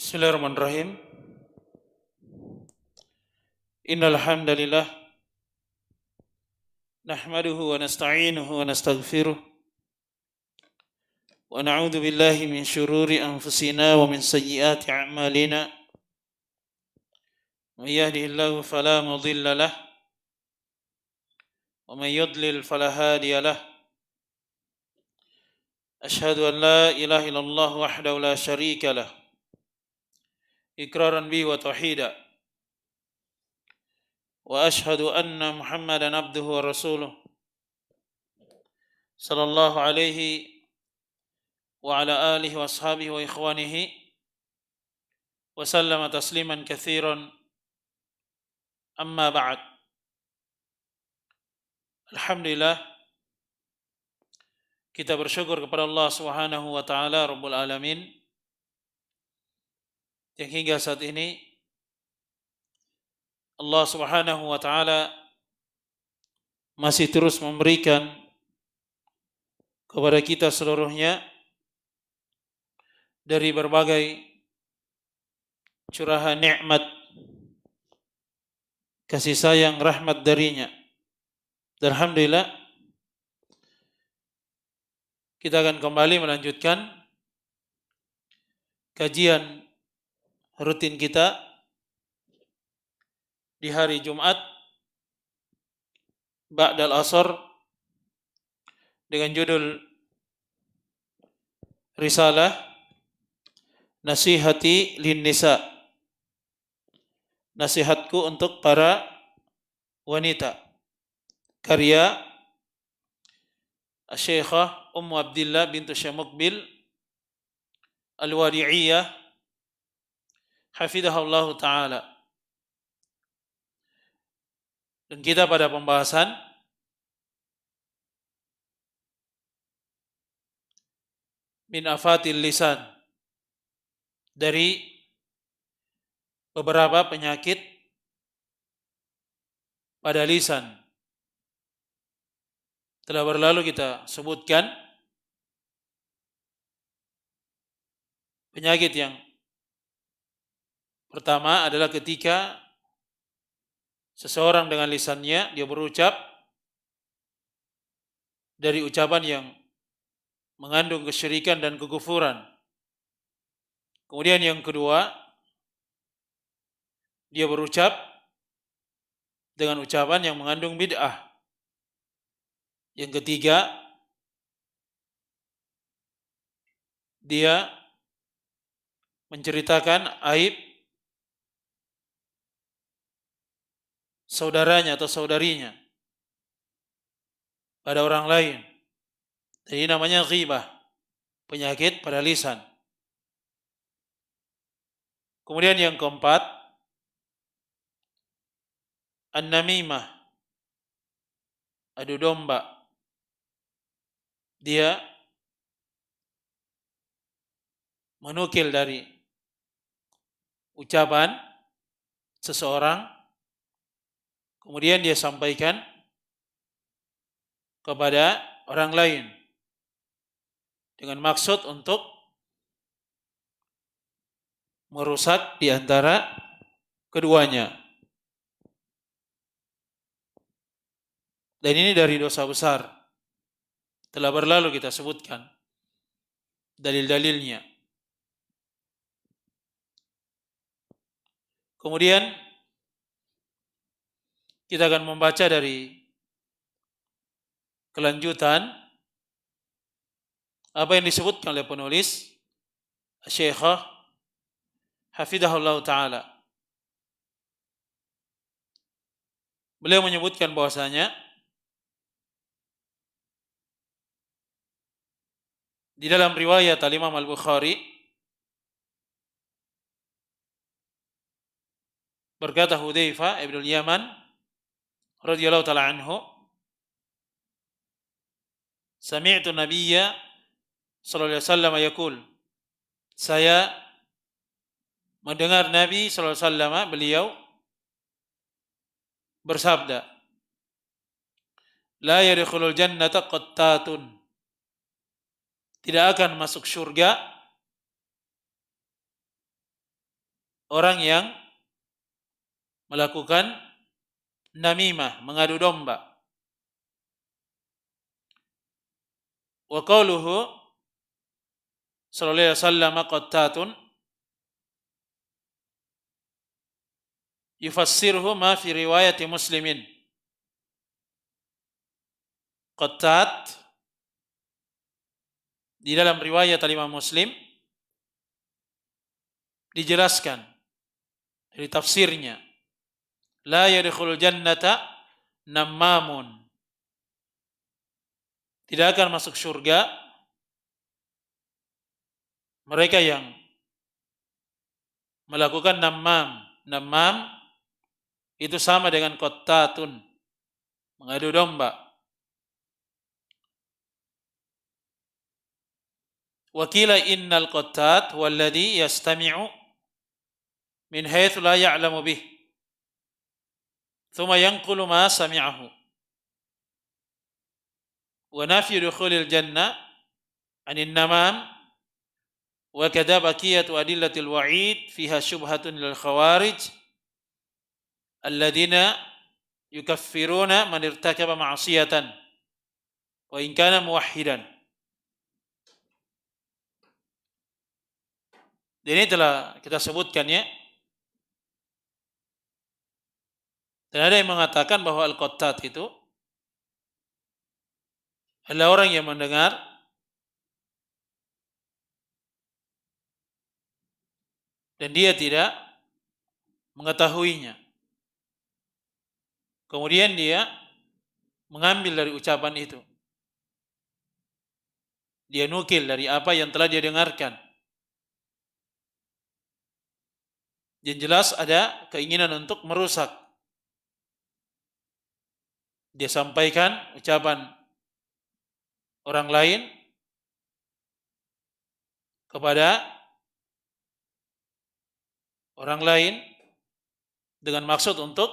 Bismillahirrahmanirrahim. Innal hamdalillah nahmaduhu wa nasta'inuhu wa nastaghfiruh wa na'udzu billahi min syururi anfusina wa min sayyiati a'malina. May yahdihillahu fala mudilla lah wa may yudlil fala hadiya lah. Ashhadu an la ilaha illallah wahdahu la syarika lah iqraran bihi wa tauhida. Wa ashhadu anna Muhammadan abduhu wa rasuluh sallallahu alaihi wa ala alihi wa ashabihi wa ikhwanihi wa sallama tasliman katsiran. Amma ba'd. Alhamdulillah, kita bersyukur kepada Allah Subhanahu wa taala Rabbul Alamin yang hingga saat ini Allah Subhanahu wa taala masih terus memberikan kepada kita seluruhnya dari berbagai curahan nikmat, kasih sayang, rahmat darinya. Dan alhamdulillah kita akan kembali melanjutkan kajian rutin kita di hari Jumat ba'dal asar dengan judul Risalah Nasihati lin Nisa, nasihatku untuk para wanita, karya Syekhah Ummu Abdillah bintu Syekh Muqbil Al-Wadi'iyah hafidhahullah ta'ala. Dan kita pada pembahasan min afatil lisan, dari beberapa penyakit pada lisan. Telah berlalu kita sebutkan penyakit yang pertama adalah ketika seseorang dengan lisannya dia berucap dari ucapan yang mengandung kesyirikan dan kekufuran. Kemudian yang kedua, dia berucap dengan ucapan yang mengandung bid'ah. Yang ketiga, dia menceritakan aib saudaranya atau saudarinya pada orang lain. Jadi namanya ghibah, penyakit pada lisan. Kemudian yang keempat, an-namimah, adu domba. Dia menukil dari ucapan seseorang, kemudian dia sampaikan kepada orang lain dengan maksud untuk merusak di antara keduanya. Dan ini dari dosa besar. Telah berlalu kita sebutkan dalil-dalilnya. Kemudian kita akan membaca dari kelanjutan apa yang disebutkan oleh penulis Syekhah hafidhahullah ta'ala. Beliau menyebutkan bahwasanya di dalam riwayat Al-Imam Al-Bukhari berkata Hudzaifah ibn al-Yaman radhiyallahu ta'ala anhu, sami'tu nabiyya sallallahu alaihi wasallam yaqul, saya mendengar Nabi sallallahu alaihi wasallam beliau bersabda, la yadkhulul jannata qattatun, tidak akan masuk surga orang yang melakukan namimah, mengadu domba. Wa qauluhu sallallahu alaihi wasallam qattatun yufassiruhu ma fi riwayati Muslimin. Qattat di dalam riwayat Imam Muslim dijelaskan dari tafsirnya, la yadkhulul jannata nammamun, tidak akan masuk surga mereka yang melakukan nammam. Nammam itu sama dengan qattatun, mengadu domba. Wa qila innal qattat walladhi yastami'u min haitsu la ya'lamu bih thumma yanqulu ma sami'ahu. Wa nafyu dukhulil jannah 'anil namam wa kadza baqiyatu adillatil wa'id fiha syubhatun lil khawarij alladziina yukaffiruna man irtakaba ma'siyatan wa in kana muwahhidan. Dan ini telah kita sebutkan ya. Dan ada yang mengatakan bahwa al-qattat itu adalah orang yang mendengar dan dia tidak mengetahuinya. Kemudian dia mengambil dari ucapan itu. Dia nukil dari apa yang telah dia dengarkan. Yang jelas ada keinginan untuk merusak. Dia sampaikan ucapan orang lain kepada orang lain dengan maksud untuk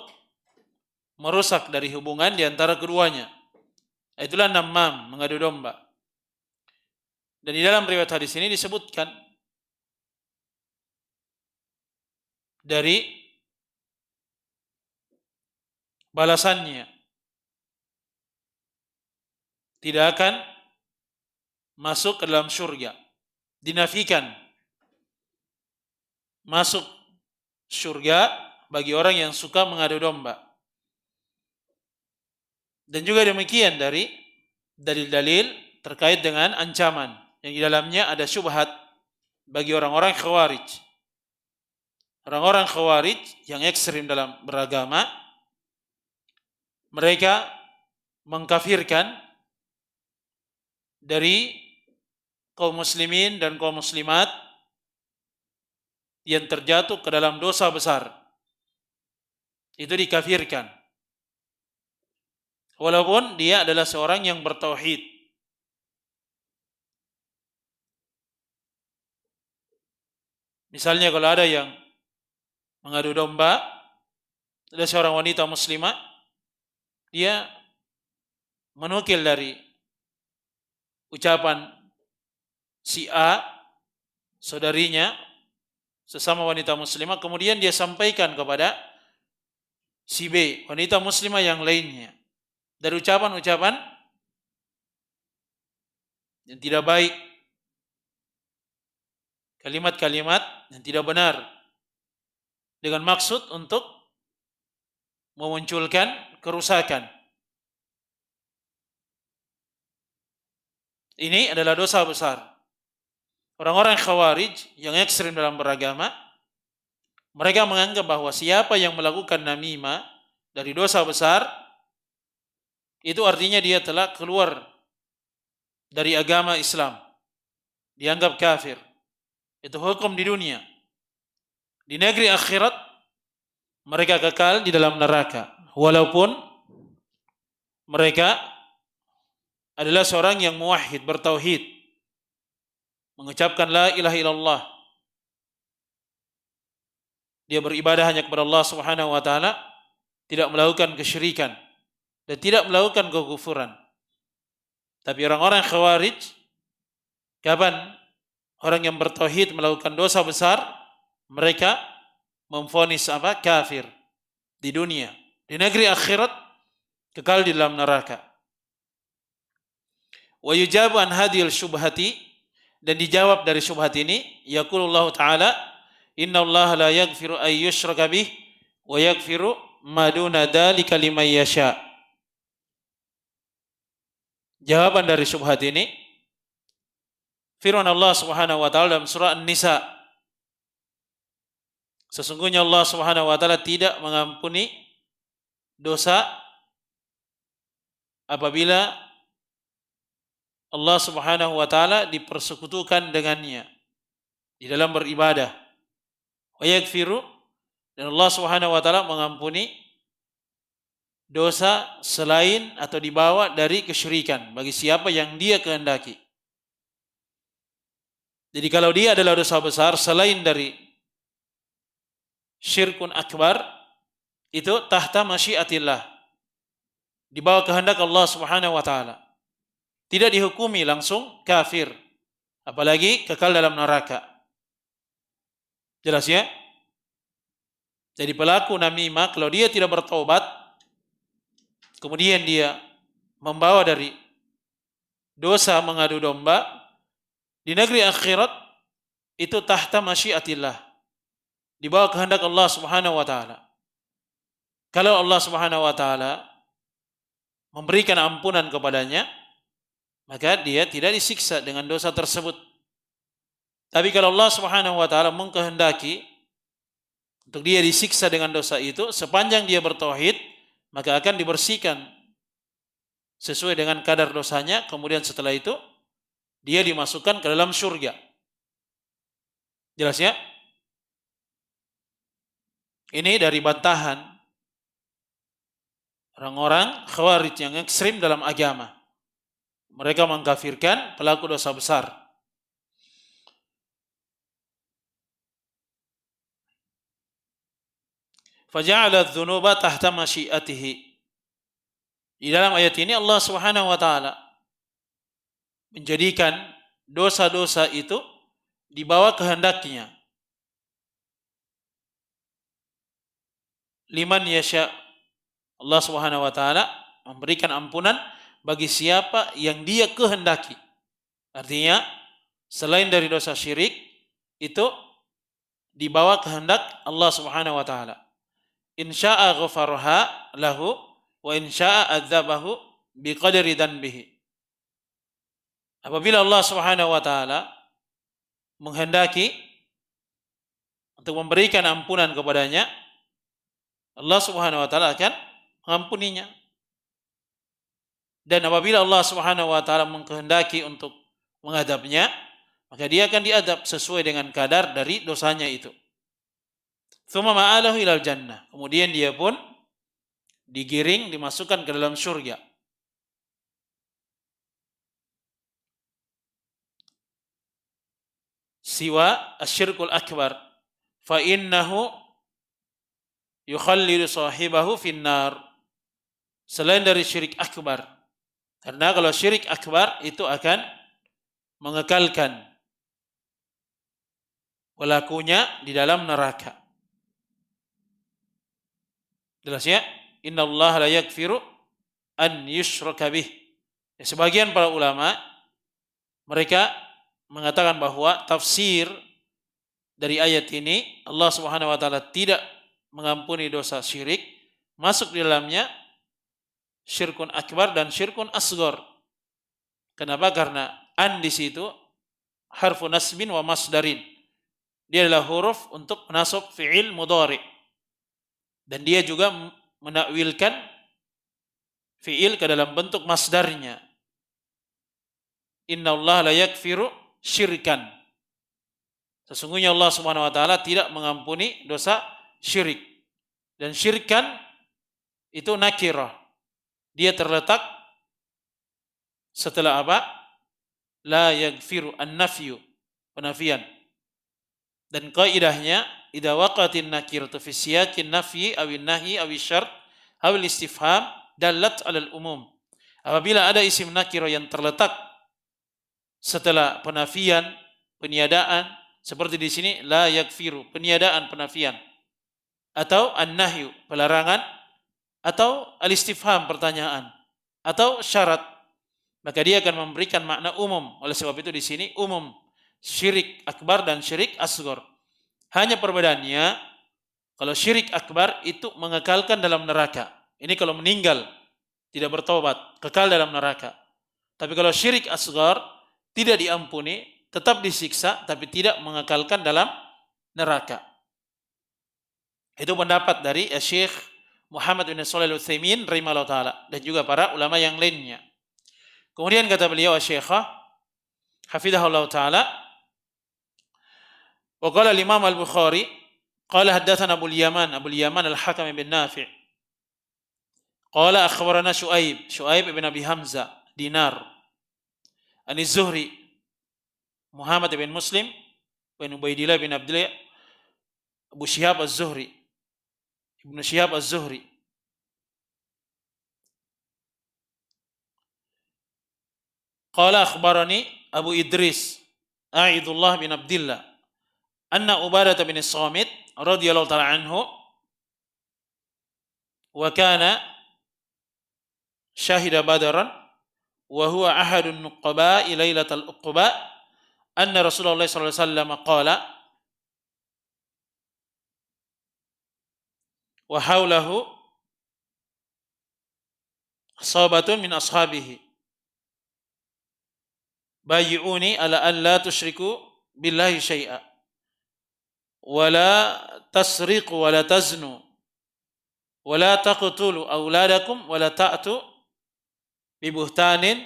merusak dari hubungan di antara keduanya. Itulah nammam, mengadu domba. Dan di dalam riwayat hadis ini disebutkan dari balasannya, tidak akan masuk ke dalam surga. Dinafikan masuk surga bagi orang yang suka mengadu domba. Dan juga demikian dari dalil-dalil terkait dengan ancaman yang di dalamnya ada syubhat bagi orang-orang khawarij. Orang-orang khawarij yang ekstrim dalam beragama, mereka mengkafirkan dari kaum muslimin dan kaum muslimat yang terjatuh ke dalam dosa besar. Itu dikafirkan. Walaupun dia adalah seorang yang bertauhid. Misalnya kalau ada yang mengadu domba, ada seorang wanita muslimah, dia menukil dari ucapan si A, saudarinya, sesama wanita muslimah, kemudian dia sampaikan kepada si B, wanita muslimah yang lainnya, dari ucapan-ucapan yang tidak baik, kalimat-kalimat yang tidak benar, dengan maksud untuk memunculkan kerusakan. Ini adalah dosa besar. Orang-orang khawarij yang ekstrim dalam beragama, mereka menganggap bahwa siapa yang melakukan namimah dari dosa besar, itu artinya dia telah keluar dari agama Islam. Dianggap kafir. Itu hukum di dunia. Di negeri akhirat, mereka kekal di dalam neraka. Walaupun mereka adalah seorang yang muwahhid, bertauhid, mengucapkan la ilaha illallah. Dia beribadah hanya kepada Allah Subhanahu wa taala, tidak melakukan kesyirikan dan tidak melakukan kekufuran. Tapi orang-orang khawarij, kapan orang yang bertauhid melakukan dosa besar, mereka memvonis apa? Kafir di dunia. Di negeri akhirat kekal di dalam neraka. Wa yujabu an hadhil syubhati, dan dijawab dari syubhat ini, yaqulullahu ta'ala, innallaha la yaghfiru ay yushraka bih wa yaghfiru ma duna dzalika liman yasha. Jawaban dari syubhat ini, firman Allah Subhanahu wa taala dalam surah An-Nisa, sesungguhnya Allah Subhanahu wa taala tidak mengampuni dosa apabila Allah Subhanahu wa taala dipersekutukan dengannya di dalam beribadah. Wa yaghfiru, dan Allah Subhanahu wa taala mengampuni dosa selain atau dibawa dari kesyirikan bagi siapa yang Dia kehendaki. Jadi kalau dia adalah dosa besar selain dari syirkun akbar, itu tahta masyiatillah, di bawah kehendak Allah Subhanahu wa taala. Tidak dihukumi langsung kafir, apalagi kekal dalam neraka. Jelas ya? Jadi pelaku namimah kalau dia tidak bertobat, kemudian dia membawa dari dosa mengadu domba, di negeri akhirat itu tahta masyiatillah, di bawah kehendak Allah Subhanahu wa taala. Kalau Allah Subhanahu wa taala memberikan ampunan kepadanya, maka dia tidak disiksa dengan dosa tersebut. Tapi kalau Allah Subhanahu wa taala mengkehendaki untuk dia disiksa dengan dosa itu, sepanjang dia bertauhid, maka akan dibersihkan sesuai dengan kadar dosanya, kemudian setelah itu dia dimasukkan ke dalam surga. Jelas ya? Ini dari bantahan orang-orang Khawarij yang ekstrim dalam agama. Mereka mengkafirkan pelaku dosa besar. Faja'ala adz-dzunuba tahta masyiatihi. Di dalam ayat ini Allah Subhanahu wa taala menjadikan dosa-dosa itu di bawah kehendaknya. Liman yasha, Allah Subhanahu wa taala memberikan ampunan bagi siapa yang Dia kehendaki. Artinya selain dari dosa syirik itu di bawah kehendak Allah Subhanahu wa taala. In syaa'a ghafaraha lahu wa in syaa'a adzabahu biqadri dzanbihi. Apabila Allah Subhanahu wa taala menghendaki untuk memberikan ampunan kepadanya, Allah Subhanahu wa taala akan mengampuninya. Dan apabila Allah Subhanahu wa taala mengkehendaki untuk mengadabnya, maka dia akan diadab sesuai dengan kadar dari dosanya itu. Tsumma ma'alahu ilal jannah. Kemudian dia pun digiring, dimasukkan ke dalam surga. Siwa asyirkul akbar fa innahu yukhallidu sahibahu finnar. Selain dari syirik akbar, karena kalau syirik akbar itu akan mengekalkan pelakunya di dalam neraka. Jelas ya? Innallaha la yaghfiru an yushraka bih. Sebagian para ulama mereka mengatakan bahwa tafsir dari ayat ini, Allah Subhanahu wa taala tidak mengampuni dosa syirik, masuk di dalamnya syirkun akbar dan syirkun asghar. Kenapa? Karena an di situ harfu nasbin wa masdarin. Dia adalah huruf untuk menasab fi'il mudhari. Dan dia juga menakwilkan fi'il ke dalam bentuk masdarnya. Innallaha la yaghfiru syirkan. Sesungguhnya Allah Subhanahu wa taala tidak mengampuni dosa syirik. Dan syirkan itu nakirah. Dia terletak setelah apa? La yaghfiru, an-nafyu, penafian. Dan kaidahnya idza waqatin nakiratu fi siyaqin nafyi awin nahyi awis syart awil istifham dalat 'alal umum. Apabila ada isim nakirah yang terletak setelah penafian, peniadaan, seperti di sini la yaghfiru, peniadaan, penafian, atau an-nahyu, pelarangan, atau al-istifham, pertanyaan, atau syarat, maka dia akan memberikan makna umum. Oleh sebab itu di sini umum syirik akbar dan syirik asghar. Hanya perbedaannya, kalau syirik akbar itu mengekalkan dalam neraka. Ini kalau meninggal tidak bertobat, kekal dalam neraka. Tapi kalau syirik asghar tidak diampuni, tetap disiksa tapi tidak mengekalkan dalam neraka. Itu pendapat dari Syekh Muhammad bin Shalih Al-Utsaimin rahimahullah taala dan juga para ulama yang lainnya. Kemudian kata beliau Syekh hafizahullah taala, wa qala al-Imam Al-Bukhari qala haddatsana Abu Yaman Al-Hakam bin Nafi' qala akhbarana Syuaib bin Abi Hamzah Dinar an Az-Zuhri Muhammad bin Muslim bin Ubaidillah bin Abdullah Abu Syihab Az-Zuhri Ibnu Syihab Az-Zuhri qala akhbarani Abu Idris A'idullah bin Abdullah anna Ubadah bin Samit radhiyallahu ta'ala anhu wa kana syahida Badran wa huwa ahadun nuqaba lailatal uqba anna Rasulullah sallallahu alaihi wasallam qala wa haulahu sahabatun min ashabihi bayyi'uni ala an la tusyriku billahi syai'a wa la tasriqu wa la taznu wa la taqtulu auladakum wa la ta'tu bi buhtanin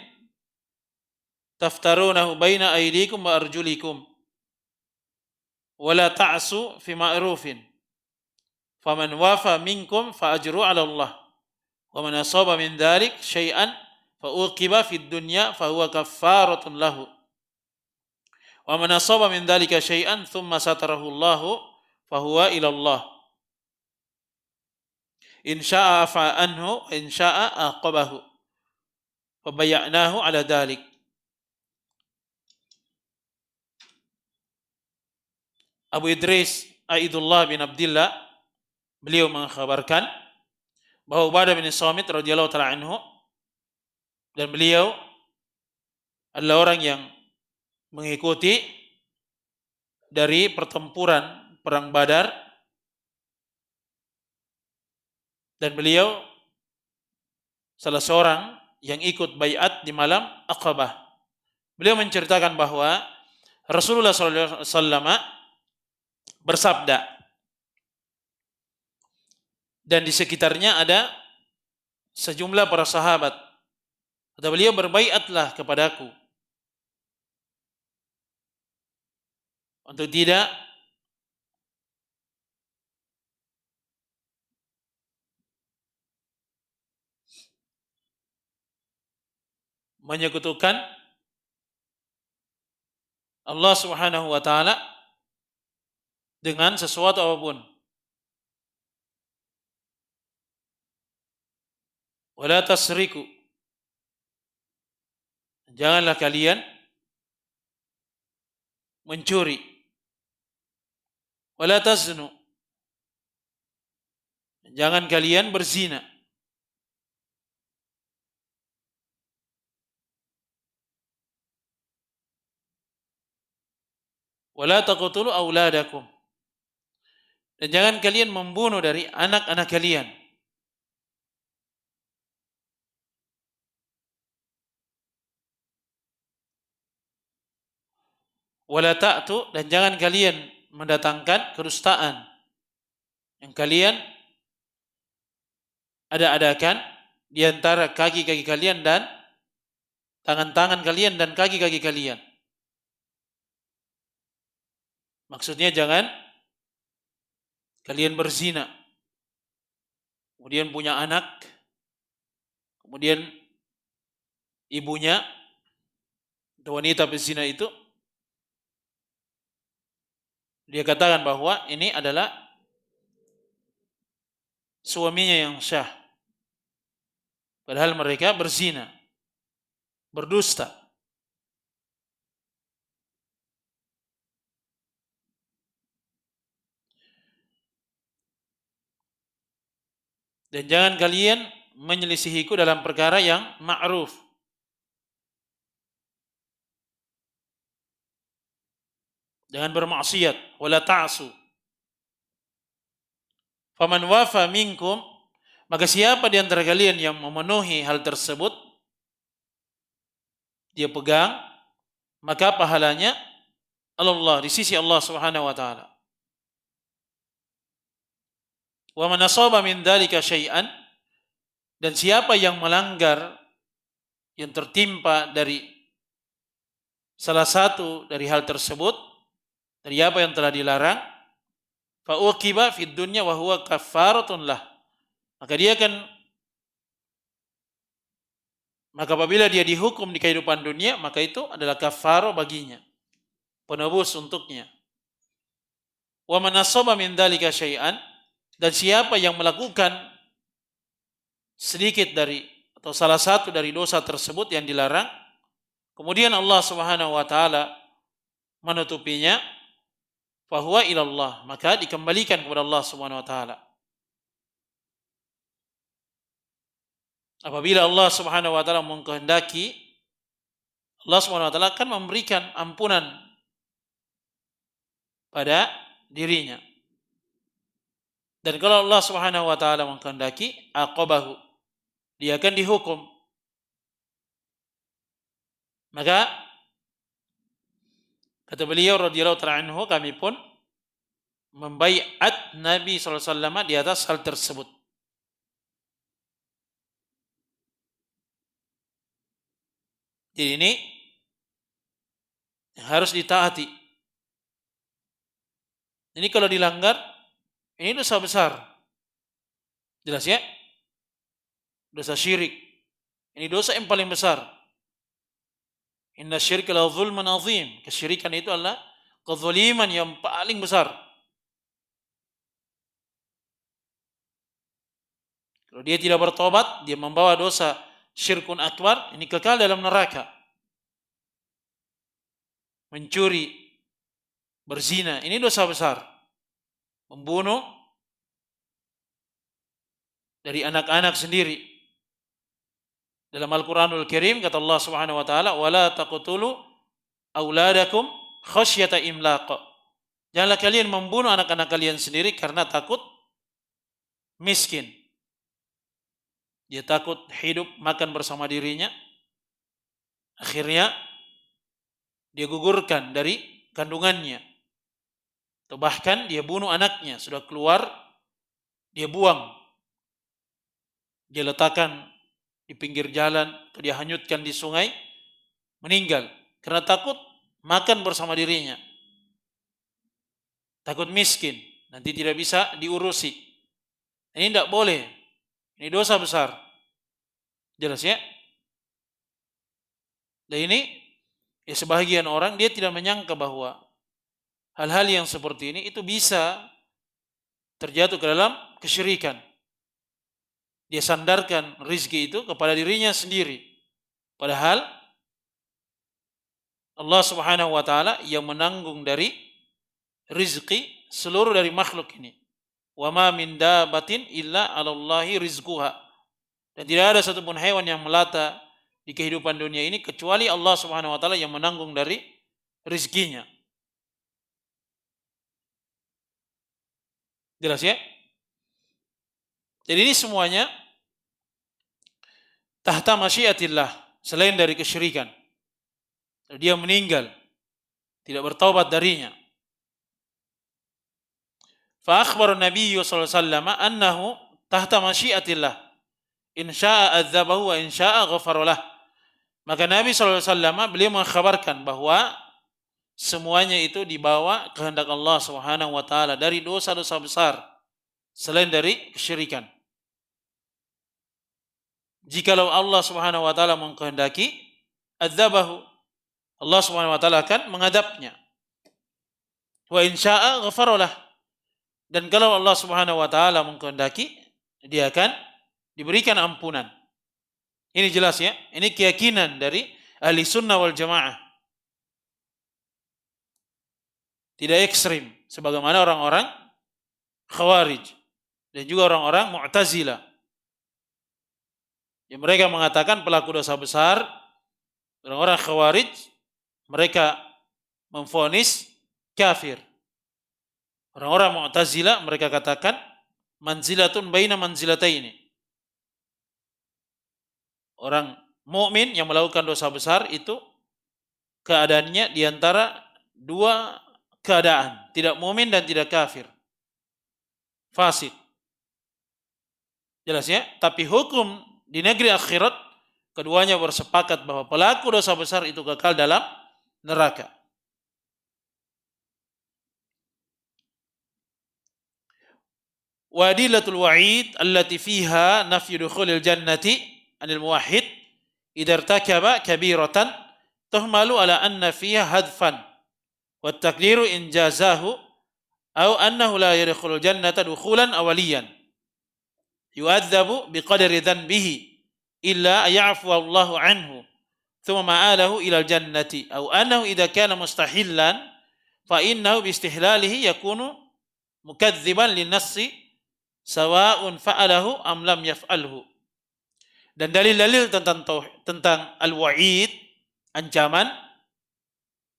taftarunahu baina aydikum wa arjulikum wa la ta'su fi ma'rufin faman wafa minkum fa ajru 'ala Allah wa man asaba min dhalik syai'an fa uqiba fid dunya fa huwa kaffaratun lahu wa man asaba min dhalika syai'an thumma satarahu Allah fa huwa ila Allah in syaa'a afa anhu in syaa'a aqabahu fa bayyanahu 'ala dhalik. Abu Idris Aidullah bin Abdullah beliau mengkhabarkan bahwa Ubadah bin Samit radhiyallahu taala anhu dan beliau adalah orang yang mengikuti dari pertempuran perang Badar dan beliau salah seorang yang ikut baiat di malam Aqabah. Beliau menceritakan bahwa Rasulullah sallallahu alaihi wasallam bersabda dan di sekitarnya ada sejumlah para sahabat. Kata beliau, berbaiatlah kepadaku untuk tidak menyekutukan Allah Subhanahu wa taala dengan sesuatu apapun. Wala tasriku. Janganlah kalian mencuri. Wala taznu. Jangan kalian berzina. Wala taqtulu auladakum. Dan jangan kalian membunuh dari anak-anak kalian. Wala ta'tu, dan jangan kalian mendatangkan kedustaan yang kalian ada-adakan di antara kaki-kaki kalian dan tangan-tangan kalian dan kaki-kaki kalian. Maksudnya jangan kalian berzina, kemudian punya anak, kemudian ibunya atau wanita pezina itu dia katakan bahwa ini adalah suaminya yang syah, padahal mereka berzina, berdusta. Dan jangan kalian menyelisihiku dalam perkara yang ma'ruf. Jangan bermaksiat. Wala ta'su. Faman wafa minkum, maka siapa di antara kalian yang memenuhi hal tersebut, dia pegang, maka pahalanya Allah, di sisi Allah Subhanahu wa taala. Wa man asaba min dzalika syai'an, dan siapa yang melanggar, yang tertimpa dari salah satu dari hal tersebut, dari apa yang telah dilarang, fa uqiba fid dunya wa huwa kaffaratun lah, maka apabila dia dihukum di kehidupan dunia, maka itu adalah kafarah baginya, penebus untuknya. Wa man asaba min dzalika syai'an, dan siapa yang melakukan sedikit dari atau salah satu dari dosa tersebut yang dilarang, kemudian Allah Subhanahu wa taala menutupinya, fahuwa ilallah, maka dikembalikan kepada Allah Subhanahu wa taala. Apabila Allah Subhanahu wa taala mengkehendaki, Allah Subhanahu wa taala akan memberikan ampunan pada dirinya. Dan kalau Allah Subhanahu wa taala mengkehendaki, aqabahu, dia akan dihukum. Maka kata beliau radhiyallahu ta'ala anhu, kami pun membaiat Nabi sallallahu alaihi wasallam di atas hal tersebut. Jadi ini harus ditaati. Ini kalau dilanggar, ini dosa besar. Jelas ya? Dosa syirik. Ini dosa yang paling besar. Inna syirka la zulmun azim. Kesyirikan itu adalah kezaliman yang paling besar. Kalau dia tidak bertobat, dia membawa dosa syirkun akbar, ini kekal dalam neraka. Mencuri, berzina, ini dosa besar. Membunuh dari anak-anak sendiri. Dalam Al-Quranul Karim kata Allah Subhanahu wa taala, "Wala taqtulu auladakum khasyata imlaq." Janganlah kalian membunuh anak-anak kalian sendiri karena takut miskin. Dia takut hidup makan bersama dirinya. Akhirnya dia gugurkan dari kandungannya. Atau bahkan dia bunuh anaknya, sudah keluar, dia buang. Dia letakkan di pinggir jalan, atau dia hanyutkan di sungai, meninggal. Karena takut makan bersama dirinya. Takut miskin, nanti tidak bisa diurusi. Ini tidak boleh. Ini dosa besar. Jelas ya? Dan ini, ya sebahagian orang, dia tidak menyangka bahwa hal-hal yang seperti ini itu bisa terjatuh ke dalam kesyirikan. Dia sandarkan rizki itu kepada dirinya sendiri. Padahal Allah Subhanahu wa taala yang menanggung dari rizki seluruh dari makhluk ini. Wa ma min dabatin illa 'alallahi rizquha. Dan tidak ada satupun hewan yang melata di kehidupan dunia ini kecuali Allah Subhanahu wa taala yang menanggung dari rizkinya. Jelas ya? Jadi ini semuanya tahta masyiatillah, selain dari kesyirikan. Dia meninggal, tidak bertaubat darinya. Fa akhbara Nabi sallallahu alaihi wasallam annahu tahta masyiatillah. In syaa'a adzabahu wa in syaa'a ghafara lah. Maka Nabi sallallahu alaihi wasallam beliau mengkhabarkan bahwa semuanya itu dibawa kehendak Allah Subhanahu wa taala dari dosa-dosa besar selain dari kesyirikan. Jikalau Allah Subhanahu wa taala mengkehendaki, adzabahu, Allah Subhanahu wa taala akan mengadabnya. Wa in syaa'a ghafara lah. Dan kalau Allah Subhanahu wa taala mengkehendaki, dia akan diberikan ampunan. Ini jelas ya, ini keyakinan dari ahli sunnah wal jamaah. Tidak ekstrim sebagaimana orang-orang Khawarij dan juga orang-orang Mu'tazilah. Yang mereka mengatakan pelaku dosa besar, orang-orang Khawarij, mereka memvonis kafir. Orang-orang Mu'tazilah mereka katakan manzilatun baina manzilataini. Orang mukmin yang melakukan dosa besar itu keadaannya di antara dua keadaan, tidak mukmin dan tidak kafir. Fasik. Jelas ya? Tapi hukum di negeri akhirat keduanya bersepakat bahwa pelaku dosa besar itu kekal dalam neraka. Wa adillatul wa'id allati fiha nafyu dukhulil jannati anil muwahhid idza irtakaba kabiratan tuhmalu ala anna fiha hadfan wa taqdiru in jazahu aw annahu la yadkhulul jannata dukhulan awaliyan yu'adzabu biqadri dhanbihi illa ya'fu Allahu anhu thumma ma'alahu ila al-jannati aw annahu idza kana mustahillan fa innahu bi istihlalihi yakunu mukadziban lin-nassi sawa'un fa'alahu am lam yaf'alhu. Dan dalil-dalil tentang al-wa'id, ancaman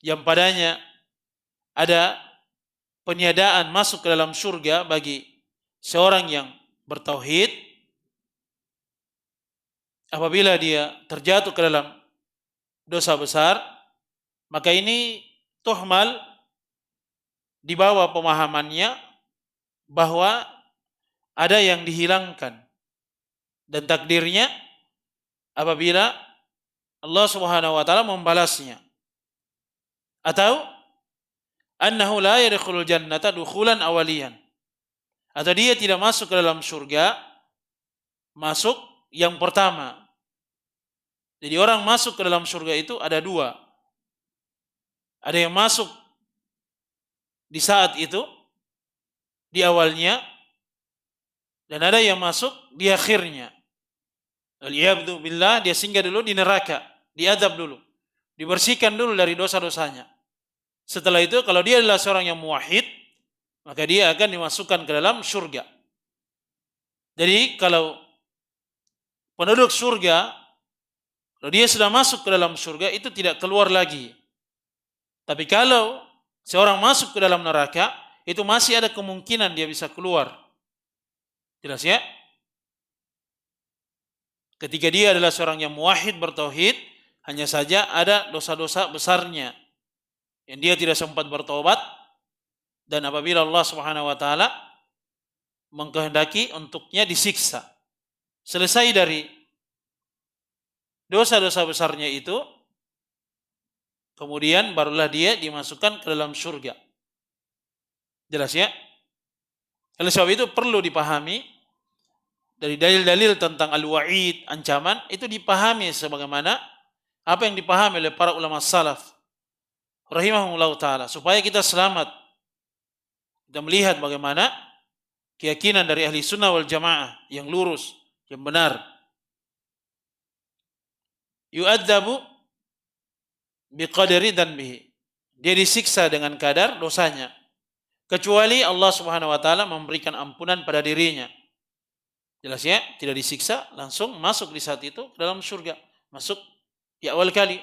yang padanya ada peniadaan masuk ke dalam surga bagi seorang yang bertauhid apabila dia terjatuh ke dalam dosa besar, maka ini tuhmal di bawah pemahamannya bahwa ada yang dihilangkan dan takdirnya apabila Allah Subhanahu wa taala membalasnya, atau annahu la yadkhulul jannata dukhulan awaliyan, atau dia tidak masuk ke dalam surga masuk yang pertama. Jadi orang masuk ke dalam surga itu ada dua. Ada yang masuk di saat itu, di awalnya, dan ada yang masuk di akhirnya. Al-iyadzu billah, dia singgah dulu di neraka, diadab dulu, dibersihkan dulu dari dosa-dosanya. Setelah itu kalau dia adalah seorang yang muwahhid, maka dia akan dimasukkan ke dalam surga. Jadi kalau penduduk surga, kalau dia sudah masuk ke dalam surga itu tidak keluar lagi. Tapi kalau seorang masuk ke dalam neraka, itu masih ada kemungkinan dia bisa keluar. Jelas ya? Ketika dia adalah seorang yang muwahhid bertauhid, hanya saja ada dosa-dosa besarnya yang dia tidak sempat bertobat, dan apabila Allah Subhanahu wa taala mengkehendaki untuknya disiksa, selesai dari dosa-dosa besarnya itu, kemudian barulah dia dimasukkan ke dalam surga. Jelas ya? Oleh sebab itu perlu dipahami dari dalil-dalil tentang al-wa'id, ancaman, itu dipahami sebagaimana apa yang dipahami oleh para ulama salaf rahimahumullah ta'ala, supaya kita selamat. Kita melihat bagaimana keyakinan dari ahli sunnah wal jamaah yang lurus, yang benar. Yu'adzabu biqadri dhanbihi, dia disiksa dengan kadar dosanya, kecuali Allah Subhanahu wa taala memberikan ampunan pada dirinya. Jelas ya, tidak disiksa, langsung masuk di saat itu ke dalam surga, masuk di awal kali.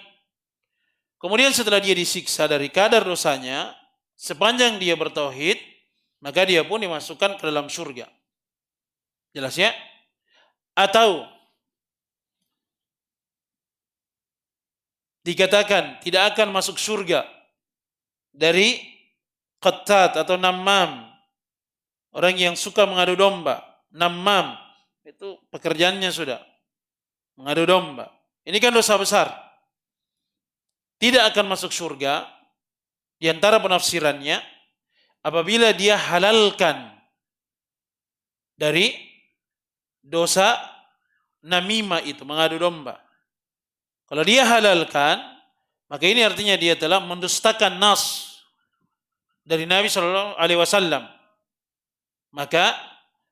Kemudian setelah dia disiksa dari kadar dosanya, sepanjang dia bertauhid, maka dia pun dimasukkan ke dalam surga. Jelas ya? Atau dikatakan tidak akan masuk surga dari qattat atau nammam, orang yang suka mengadu domba. Nammam itu pekerjaannya sudah mengadu domba. Ini kan dosa besar. Tidak akan masuk surga, di antara penafsirannya, apabila dia halalkan dari dosa namimah itu, mengadu domba. Kalau dia halalkan, maka ini artinya dia telah mendustakan nas dari Nabi Shallallahu Alaihi Wasallam. Maka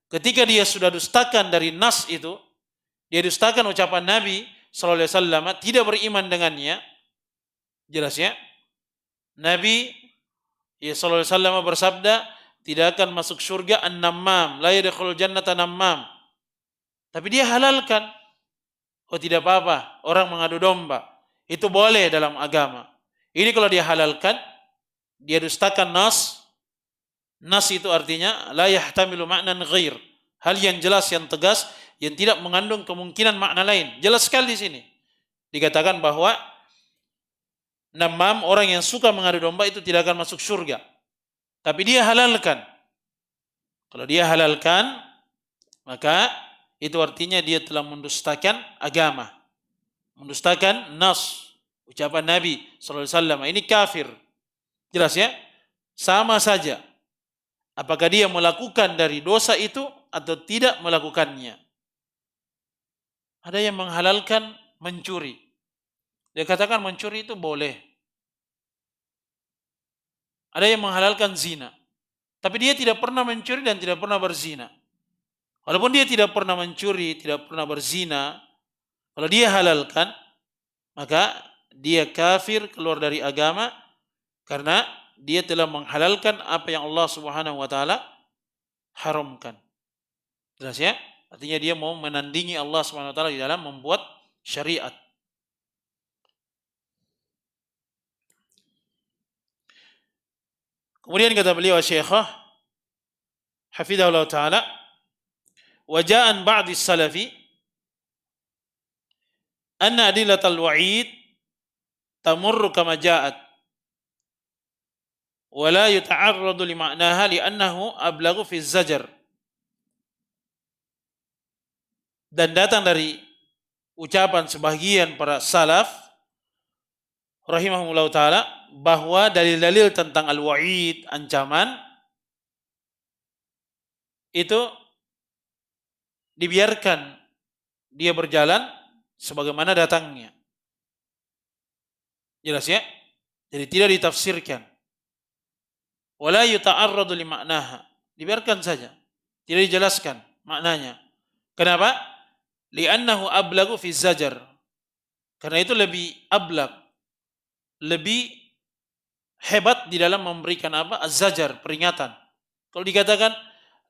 ketika dia sudah dustakan dari nas itu, dia dustakan ucapan Nabi Shallallahu Alaihi Wasallam, tidak beriman dengannya. Jelas ya? Nabi Shallallahu Alaihi Wasallam bersabda, tidak akan masuk surga an-nammam, la yadkhulul jannata nammam. Tapi dia halalkan. Oh tidak apa-apa, orang mengadu domba. Itu boleh dalam agama. Ini kalau dia halalkan, dia dustakan nas. Nas itu artinya la yahtamilu ma'nan ghair. Hal yang jelas, yang tegas, yang tidak mengandung kemungkinan makna lain. Jelas sekali di sini. Dikatakan bahwa namam, orang yang suka mengadu domba itu tidak akan masuk surga. Tapi dia halalkan. Kalau dia halalkan, maka itu artinya dia telah mendustakan agama. Mendustakan nas, ucapan Nabi SAW. Ini kafir. Jelas ya? Sama saja. Apakah dia melakukan dari dosa itu atau tidak melakukannya. Ada yang menghalalkan mencuri. Dia katakan mencuri itu boleh. Ada yang menghalalkan zina. Tapi dia tidak pernah mencuri dan tidak pernah berzina. Walaupun dia tidak pernah mencuri, tidak pernah berzina, kalau dia halalkan, maka dia kafir, keluar dari agama, karena dia telah menghalalkan apa yang Allah Subhanahu wa taala haramkan. Jelas ya? Artinya dia mau menandingi Allah Subhanahu wa taala di dalam membuat syariat. Kemudian kata beliau Syekhah hafizahullah taala, wa ja'an ba'di salafi anna adillatal wa'id tamurru kama ja'at wa la yuta'arradu li ma'naha li'annahu ablaghu fi zajar. Dan datang dari ucapan sebagian para salaf rahimahumullah ta'ala bahwa dalil-dalil tentang al-wa'id, ancaman, itu dibiarkan dia berjalan sebagaimana datangnya. Jelas ya? Jadi tidak ditafsirkan. Wala yuta'arradu li ma'naha. Dibiarkan saja. Tidak dijelaskan maknanya. Kenapa? Li'annahu ablagu fi zajar. Karena itu lebih ablag, lebih hebat di dalam memberikan apa? Az-zajar, peringatan. Kalau dikatakan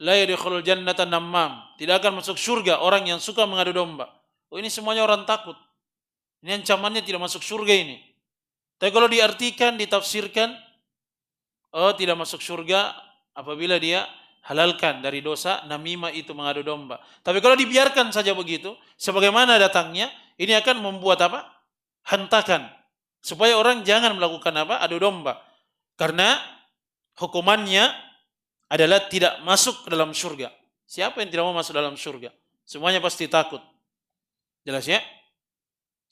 la yadkhulul jannata nammam, tidak akan masuk surga orang yang suka mengadu domba. Oh, ini semuanya orang takut. Ini ancamannya tidak masuk surga ini. Tapi kalau diartikan, ditafsirkan, oh tidak masuk surga apabila dia halalkan dari dosa namimah itu mengadu domba. Tapi kalau dibiarkan saja begitu, sebagaimana datangnya, ini akan membuat apa? Hentakan. Supaya orang jangan melakukan apa? Adu domba. Karena hukumannya adalah tidak masuk ke dalam surga. Siapa yang tidak mau masuk dalam surga? Semuanya pasti takut. Jelas ya?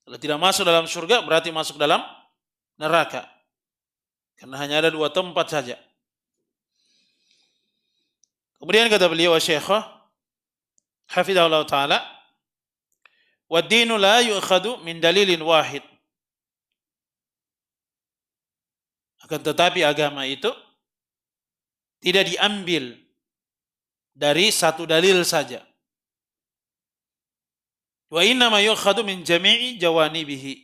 Kalau tidak masuk dalam surga berarti masuk dalam neraka. Karena hanya ada dua tempat saja. Kemudian kata beliau Syekhah hafizahullah taala, wa dinu la yu'khadu min dalilin wahid. Akan tetapi agama itu tidak diambil dari satu dalil saja. Wa inna ma yu'khadu min jami'i jawanibihi.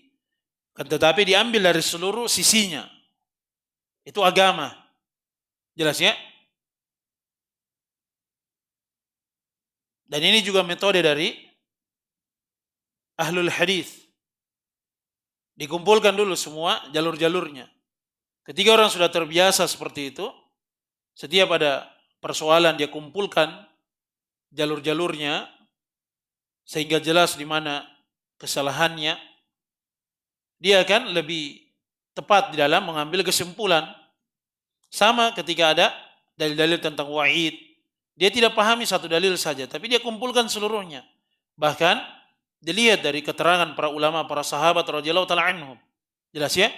Akan tetapi diambil dari seluruh sisinya. Itu agama. Jelas ya? Dan ini juga metode dari ahlul hadis. Dikumpulkan dulu semua jalur-jalurnya. Ketika orang sudah terbiasa seperti itu, setiap ada persoalan dia kumpulkan jalur-jalurnya sehingga jelas di mana kesalahannya, dia akan lebih tepat di dalam mengambil kesimpulan. Sama ketika ada dalil-dalil tentang wa'id, dia tidak pahami satu dalil saja, tapi dia kumpulkan seluruhnya. Bahkan dilihat dari keterangan para ulama, para sahabat radhiyallahu taala anhum. Jelas ya?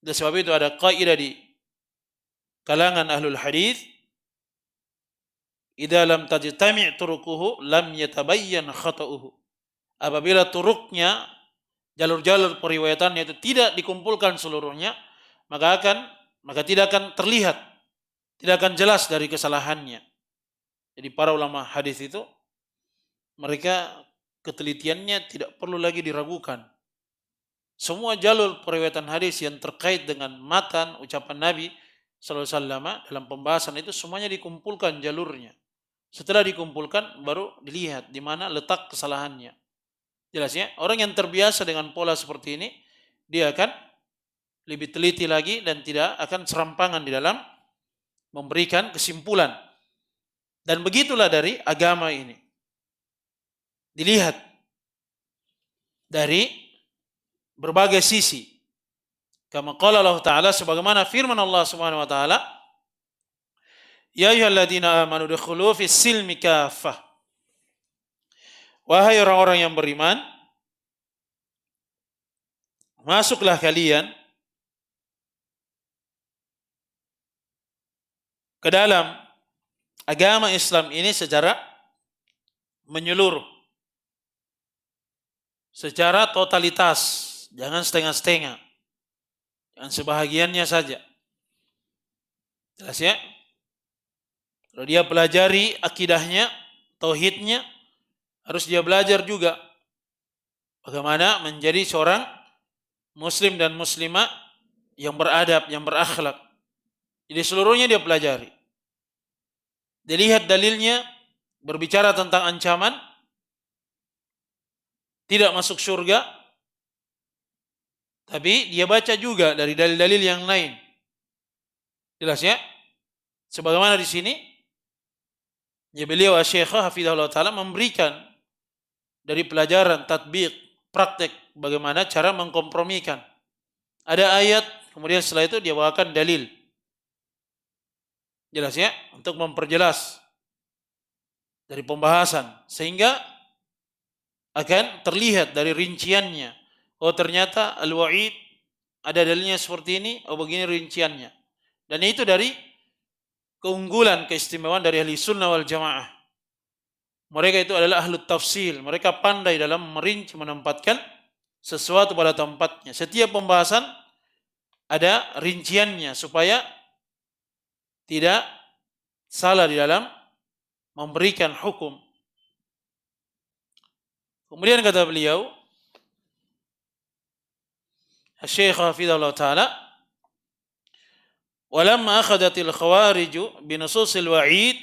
Dan sebab itu ada kaidah di kalangan ahlul hadis, idza lam tajtami' turuquhu lam yatabayyan khata'uhu. Apabila turuknya, jalur-jalur periwayatannya itu tidak dikumpulkan seluruhnya, maka tidak akan terlihat, tidak akan jelas dari kesalahannya. Jadi para ulama hadis itu mereka ketelitiannya tidak perlu lagi diragukan. Semua jalur periwayatan hadis yang terkait dengan matan ucapan Nabi sallallahu alaihi wasallam dalam pembahasan itu semuanya dikumpulkan jalurnya. Setelah dikumpulkan baru dilihat di mana letak kesalahannya. Jelas ya? Orang yang terbiasa dengan pola seperti ini, dia akan lebih teliti lagi dan tidak akan serampangan di dalam memberikan kesimpulan. Dan begitulah dari agama ini. Dilihat dari berbagai sisi. Kama qala Allah Ta'ala, sebagaimana firman Allah Subhanahu wa taala, ya ayyuhalladzina amanu dukhulu fis silmi kaffah. Wahai orang-orang yang beriman, masuklah kalian ke dalam agama Islam ini secara menyeluruh, secara totalitas, jangan setengah-setengah, jangan sebahagiannya saja. Jelas ya? Kalau dia pelajari akidahnya, tauhidnya, harus dia belajar juga bagaimana menjadi seorang muslim dan muslimah yang beradab, yang berakhlak. Jadi seluruhnya dia pelajari. Dilihat dalilnya, berbicara tentang ancaman, tidak masuk surga, tapi dia baca juga dari dalil-dalil yang lain. Jelas ya? Sebagaimana di sini, ya beliau Syekh Hafizahullah Ta'ala memberikan dari pelajaran, tatbiq, praktek, bagaimana cara mengkompromikan. Ada ayat, kemudian setelah itu dia bawakan dalil. Jelas ya? Untuk memperjelas dari pembahasan. Sehingga akan terlihat dari rinciannya. Oh ternyata al-wa'id ada dalilnya seperti ini, oh begini rinciannya. Dan itu dari keunggulan, keistimewaan dari ahli sunnah wal jamaah. Mereka itu adalah ahlu tafsil. Mereka pandai dalam merinci, menempatkan sesuatu pada tempatnya. Setiap pembahasan ada rinciannya supaya tidak salah di dalam memberikan hukum. Kemudian kata beliau, Syekh Hafizahullah Ta'ala, walamma akhadatil khawariju binususil wa'id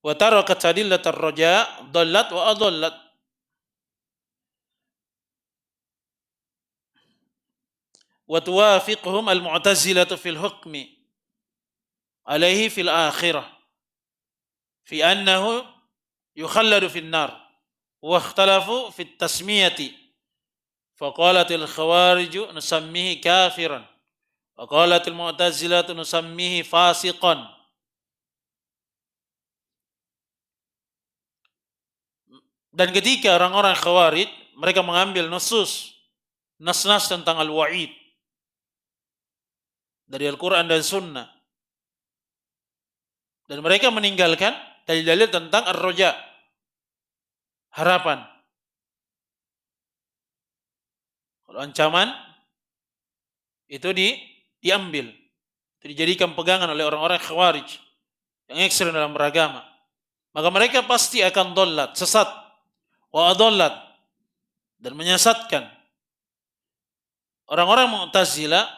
wa tarakat adillatar raja dallat wa adallat. Wa tuwafiquhum al-mu'tazilatu fil hukmi alaihi fil akhirah fi annahu yukhalladu fil nar wa ikhtalafu fit tasmiyati faqalatil khawariju nusammihi kafiran wa qalatil mu'tazilatu nusammihi fasiqan. Dan ketika orang-orang khawarij mereka mengambil nusus, nas-nas tentang al-wa'id dari Al-Quran dan Sunnah, dan mereka meninggalkan dalil-dalil tentang ar-roja, harapan. Kalau ancaman itu diambil, itu dijadikan pegangan oleh orang-orang khawarij yang ekstrem dalam beragama, maka mereka pasti akan dollat, sesat, wa adollat, dan menyesatkan. Orang-orang Mu'tazilah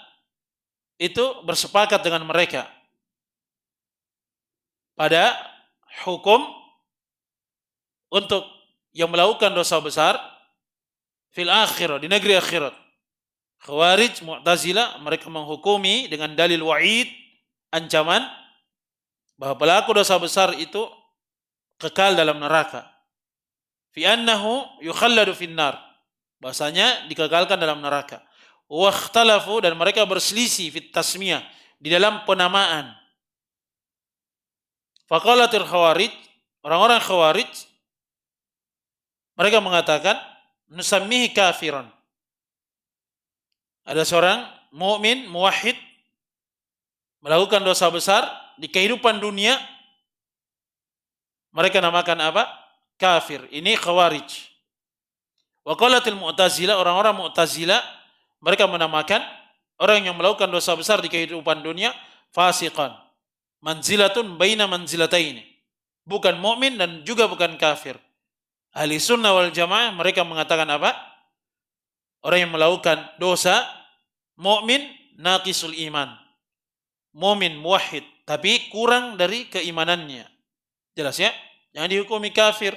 itu bersepakat dengan mereka pada hukum untuk yang melakukan dosa besar fil akhirah, di negeri akhirat. Khawarij, Mu'tazilah, mereka menghukumi dengan dalil wa'id, ancaman, bahwa pelaku dosa besar itu kekal dalam neraka. Fi annahu yukhalladu finnar, bahasanya dikekalkan dalam neraka. Wa ikhtalafu, dan mereka berselisih fit tasmiyah, di dalam penamaan. Faqalatil khawarij, orang-orang khawarij mereka mengatakan nusammihi kafiran. Ada seorang mukmin muwahhid melakukan dosa besar di kehidupan dunia, mereka namakan apa? Kafir. Ini khawarij. Wa qalatil mu'tazilah, orang-orang mu'tazilah mereka menamakan orang yang melakukan dosa besar di kehidupan dunia fasiqan. Manzilatun baina manzilataini. Bukan mukmin dan juga bukan kafir. Ahli sunnah wal jamaah mereka mengatakan apa? Orang yang melakukan dosa mukmin naqisul iman. Mukmin muwahhid tapi kurang dari keimanannya. Jelas ya? Jangan dihukumi kafir,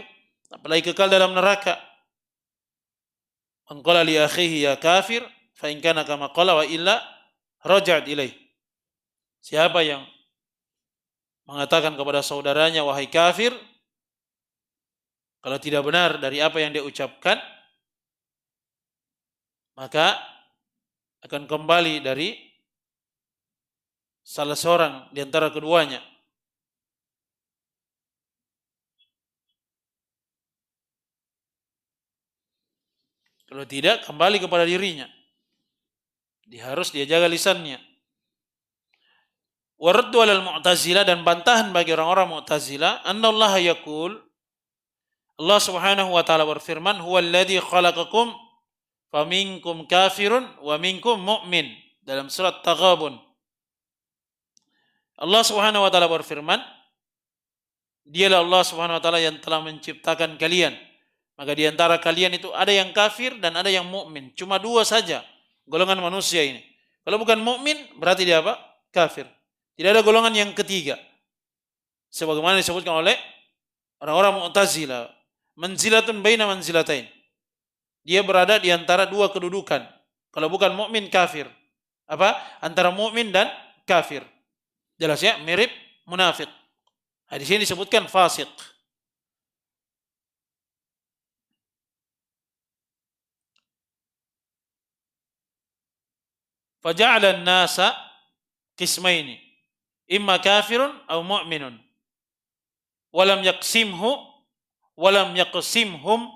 apalagi kekal dalam neraka. Man qala li akhihi ya kafir fa in kana kama qala wa illa raja'at ilaih. Siapa yang mengatakan kepada saudaranya wahai kafir, kalau tidak benar dari apa yang dia ucapkan, maka akan kembali dari salah seorang di antara keduanya. Kalau tidak, kembali kepada dirinya. Harus dia jaga lisannya. Waraddu alal mu'tazilah, dan bantahan bagi orang-orang mu'tazilah, annallaha yaqul, Allah Subhanahu wa taala berfirman, huwallazi khalaqakum faminkum kafirun wa minkum mu'min, dalam surat Taghabun. Allah Subhanahu wa taala berfirman, dialah Allah Subhanahu wa taala yang telah menciptakan kalian. Maka di antara kalian itu ada yang kafir dan ada yang mukmin. Cuma dua saja golongan manusia ini. Kalau bukan mukmin berarti dia apa? Kafir. Tidak ada golongan yang ketiga. Sebagaimana disebutkan oleh orang-orang Mu'tazilah, manzilatun baina manzilatain. Dia berada di antara dua kedudukan. Kalau bukan mukmin kafir. Apa? Antara mukmin dan kafir. Jelas ya, mirip munafik. Di sini disebutkan fasik. Faja'ala an-nasa qismaini, imma kafirun aw mu'minun. Walam yaqsimhum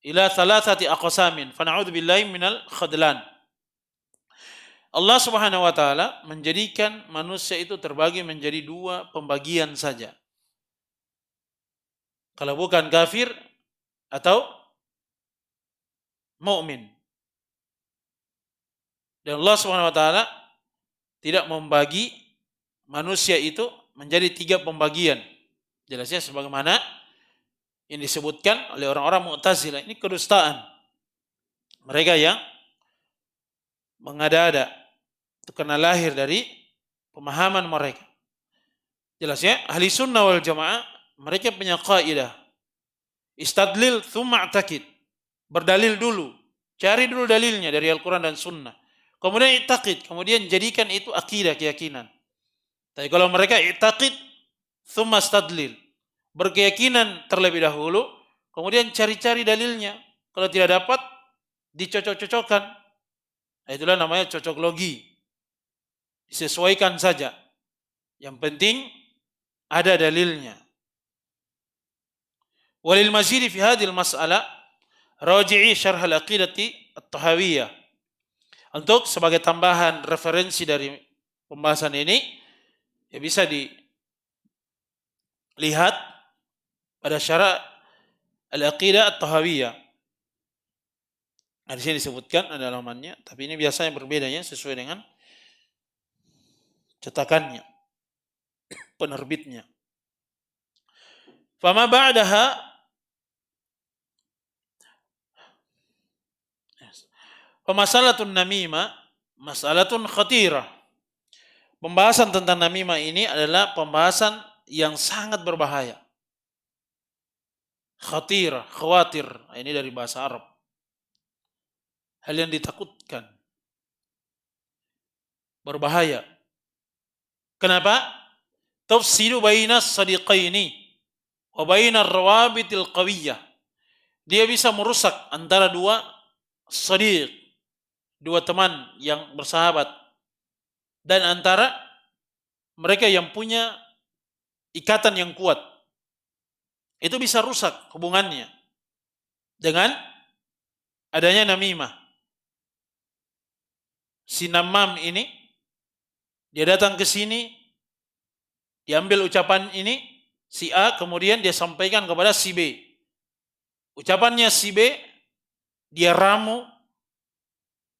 ila thalathati aqsamin. Fa na'udzu billahi minal khadlan. Allah Subhanahu wa taala menjadikan manusia itu terbagi menjadi dua pembagian saja. Kalau bukan kafir atau mukmin. Dan Allah Subhanahu wa taala tidak membagi manusia itu menjadi tiga pembagian. Jelasnya sebagaimana yang disebutkan oleh orang-orang Mu'tazilah, ini kedustaan. Mereka yang mengada-ada, itu karena lahir dari pemahaman mereka. Jelasnya ahli sunnah wal jamaah, mereka punya kaidah istadlil thumma i'taqid. Berdalil dulu, cari dulu dalilnya dari Al-Quran dan Sunnah. Kemudian i'taqid, kemudian jadikan itu akidah, keyakinan. Tapi kalau mereka i'taqid thumma istadlil, berkeyakinan terlebih dahulu, kemudian cari-cari dalilnya. Kalau tidak dapat, dicocok-cocokkan. Itulah namanya cocok logi. Disesuaikan saja. Yang penting ada dalilnya. Walil mazidi fi hadhil mas'alah raji'i syarh al-aqidati at-tahawiyah. Untuk sebagai tambahan referensi dari pembahasan ini, ya bisa dilihat pada syarah al-aqidah at-tahawiyah. Di sini disebutkan ada halamannya, tapi ini biasanya berbedanya sesuai dengan cetakannya, penerbitnya. Fama ba'daha pemasalatun namimah masalatun khatirah. Pembahasan tentang namimah ini adalah pembahasan yang sangat berbahaya. Khatirah, khawatir, ini dari bahasa Arab. Hal yang ditakutkan. Berbahaya. Kenapa? Tafsilu baina sadiqaini wa baina ar-rawabitil qawiyyah. Dia bisa merusak antara dua sadiq, dua teman yang bersahabat, dan antara mereka yang punya ikatan yang kuat. Itu bisa rusak hubungannya dengan adanya namimah. Si namam ini, dia datang ke sini, diambil ucapan ini, si A, kemudian dia sampaikan kepada si B. Ucapannya si B, dia ramu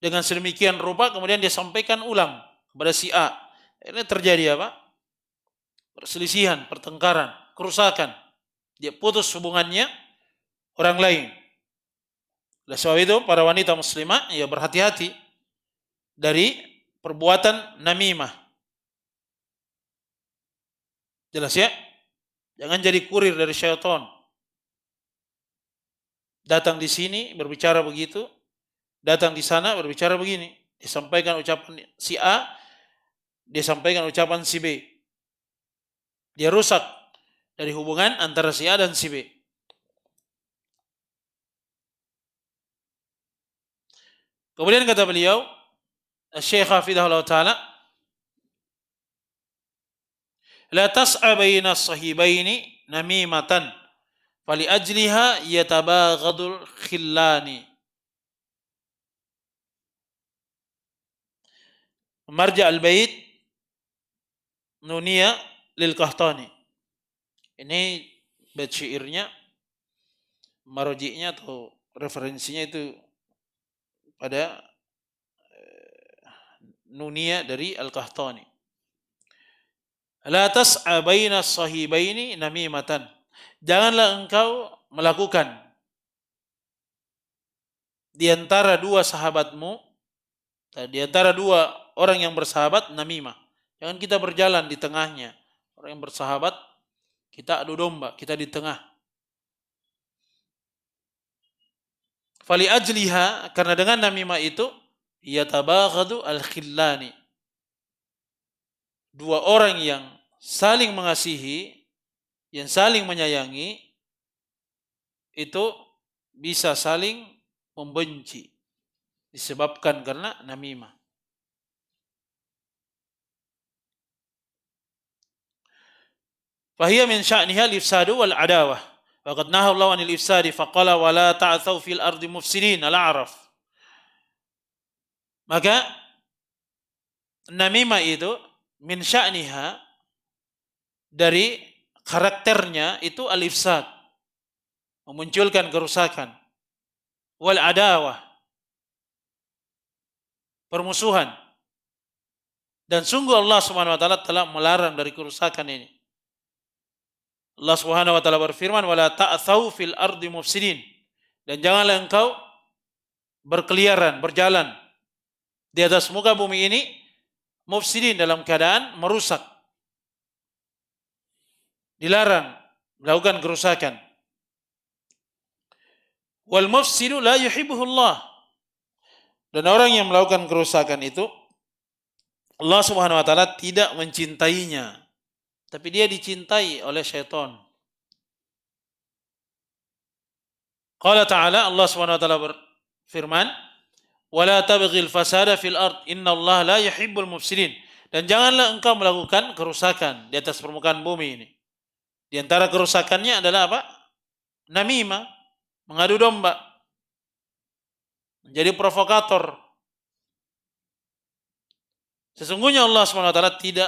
dengan sedemikian rupa, kemudian dia sampaikan ulang kepada si A. Ini terjadi apa? Perselisihan, pertengkaran, kerusakan. Dia putus hubungannya orang lain. Oleh sebab itu, para wanita muslimah, ya berhati-hati dari perbuatan namimah. Jelas ya? Jangan jadi kurir dari syaitan. Datang di sini berbicara begitu, datang di sana berbicara begini. Disampaikan ucapan si A, disampaikan ucapan si B. Dia rusak dari hubungan antara si A dan si B. Kemudian kata beliau, Syekh Hafizahullah Ta'ala, la tas'a baina sahibaini namimatan fali ajliha yatabaghadul khillani. Marja al-bait Nunia lil Qahtani. Ini bait syairnya, marji'nya atau referensinya itu pada Nunia dari Al-Qahtani. La tas'a baina sahibaini namimatan. Janganlah engkau melakukan di antara dua sahabatmu, di antara dua orang yang bersahabat, namimah. Jangan kita berjalan di tengahnya. Orang yang bersahabat, kita adu domba, kita di tengah. Fali ajliha, karena dengan namimah itu, yatabaghadu al-khillani. Dua orang yang saling mengasihi, yang saling menyayangi, itu bisa saling membenci. Disebabkan karena namimah. Fahiyya min sya'niha al-ifsadu wal adawah. Waqad naha Allah 'anil ifsadi faqala wa la ta'thaw fil ardi mufsidin. Al-A'raf. Maka namimah itu min sya'niha, dari karakternya itu al-ifsad, memunculkan kerusakan, wal adawah, permusuhan. Dan sungguh Allah Subhanahu wa taala telah melarang dari kerusakan ini. Allah Subhanahu wa taala berfirman, "Wala ta'tsaw fil ardi mufsidin." Dan janganlah engkau berkeliaran, berjalan di atas muka bumi ini mufsidin, dalam keadaan merusak. Dilarang melakukan kerusakan. Wal mufsidu la yuhibbuhu Allah. Dan orang yang melakukan kerusakan itu Allah Subhanahu wa taala tidak mencintainya, tapi dia dicintai oleh syaitan. Qala ta'ala, Allah Subhanahu wa taala berfirman, "Wala tabghil fasada fil ard, innallaha la yuhibbul mufsidin." Dan janganlah engkau melakukan kerusakan di atas permukaan bumi ini. Di antara kerusakannya adalah apa? Namimah, mengadu domba, menjadi provokator. Sesungguhnya Allah Subhanahu wa taala tidak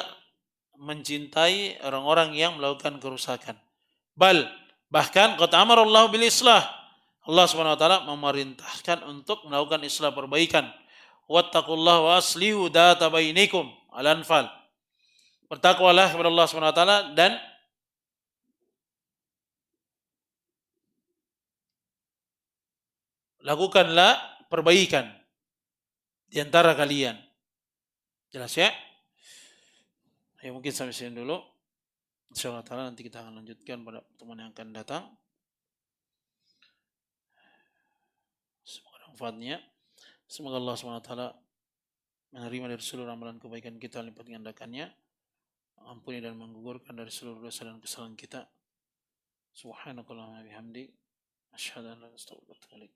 mencintai orang-orang yang melakukan kerusakan. Bahkan qad amara Allah bil islah. Allah Subhanahu wa taala memerintahkan untuk melakukan islah, perbaikan. Wattaqullaha wa aslihu dzata bainikum. Al-Anfal. Bertakwalah kepada Allah Subhanahu wa taala dan lakukanlah perbaikan di antara kalian. Jelas ya? Ya, mungkin sampai sini dulu. Insyaallah taala nanti kita akan lanjutkan pada pertemuan yang akan datang. Semoga manfaatnya. Semoga Allah SWT menerima dari seluruh amalan kebaikan kita, lipat gandakannya, ampuni dan menggugurkan dari seluruh dosa dan kesalahan kita. Subhanakallahumma bihamdik, asyhadu an la ilaha illa anta, astaghfiruka wa atubu ilaik.